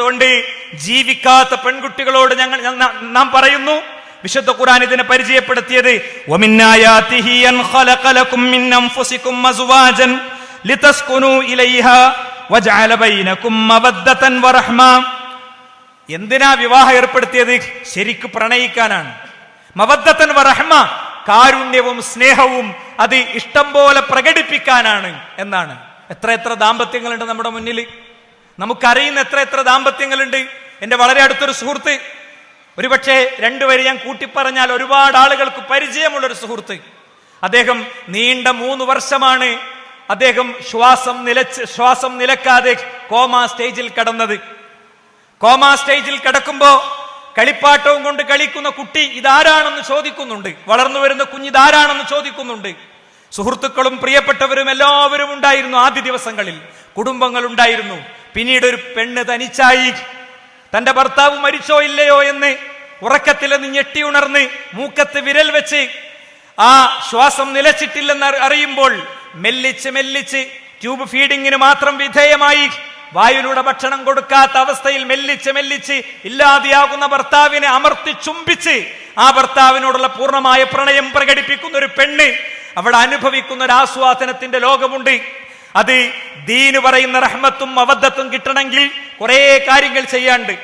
അതുകൊണ്ട് ജീവിക്കാത്ത പെൺകുട്ടികളോട് നാം പറയുന്നു, വിശുദ്ധ ഖുർആൻ ഇതിനെ പരിചയപ്പെടുത്തിയത് വമിൻ ആയാതിഹി അൻ ഖലഖ ലക്കും മിൻ അൻഫുസികും അസ്വാജൻ ലിതസ്കുനൂ ഇലൈഹാ വജഅല ബൈനകും മവദ്ദതൻ വറഹ്മ. എന്തിനാ വിവാഹം ഏർപ്പെടുത്തിയത്? ശരിക്ക് പ്രണയിക്കാനാണ്. മവദ്ദതൻ വറഹ്മ, കാരുണ്യവും സ്നേഹവും അത് ഇഷ്ടം പോലെ പ്രകടിപ്പിക്കാനാണ് എന്നാണ്. എത്ര ദാമ്പത്യങ്ങളുണ്ട് നമ്മുടെ മുന്നിൽ. നമുക്കറിയുന്ന എത്ര ദാമ്പത്യങ്ങളുണ്ട്. എന്റെ വളരെ അടുത്തൊരു സുഹൃത്ത്, ഒരുപക്ഷെ രണ്ടുപേര് ഞാൻ കൂട്ടിപ്പറഞ്ഞാൽ ഒരുപാട് ആളുകൾക്ക് പരിചയമുള്ളൊരു സുഹൃത്ത്, അദ്ദേഹം നീണ്ട 3 വർഷമാണ് അദ്ദേഹം ശ്വാസം നിലക്കാതെ കോമാ സ്റ്റേജിൽ കടന്നത്. കോമാ സ്റ്റേജിൽ കിടക്കുമ്പോ കളിപ്പാട്ടവും കൊണ്ട് കളിക്കുന്ന കുട്ടി ഇതാരാണെന്ന് ചോദിക്കുന്നുണ്ട്. വളർന്നു വരുന്ന കുഞ്ഞിതാരാണെന്ന് ചോദിക്കുന്നുണ്ട്. സുഹൃത്തുക്കളും പ്രിയപ്പെട്ടവരും എല്ലാവരും ഉണ്ടായിരുന്നു. ആദ്യ ദിവസങ്ങളിൽ കുടുംബങ്ങൾ ഉണ്ടായിരുന്നു. പിന്നീട് ഒരു പെണ്ണ് തനിച്ചായി. തന്റെ ഭർത്താവ് മരിച്ചോ ഇല്ലയോ എന്ന് ഉറക്കത്തിൽ നിന്ന് ഞെട്ടി ഉണർന്ന് മൂക്കത്ത് വിരൽ വെച്ച് ആ ശ്വാസം നിലച്ചിട്ടില്ലെന്ന് അറിയുമ്പോൾ മെല്ലിച്ച് ട്യൂബ് ഫീഡിങ്ങിന് മാത്രം വിധേയമായി വായുവിലൂടെ ഭക്ഷണം കൊടുക്കാത്ത അവസ്ഥയിൽ മെല്ലിച്ച് ഇല്ലാതെയാകുന്ന ഭർത്താവിനെ അമർത്തി ചുംബിച്ച് ആ ഭർത്താവിനോടുള്ള പൂർണ്ണമായ പ്രണയം പ്രകടിപ്പിക്കുന്ന ഒരു പെണ്ണ് അവിടെ അനുഭവിക്കുന്ന ഒരു ആസ്വാദനത്തിന്റെ ലോകമുണ്ട്. അത് ദീന് പറയുന്ന റഹ്മത്തും മവദ്ദത്തും കിട്ടണമെങ്കിൽ കുറെ കാര്യങ്ങൾ ചെയ്യാണ്ട്.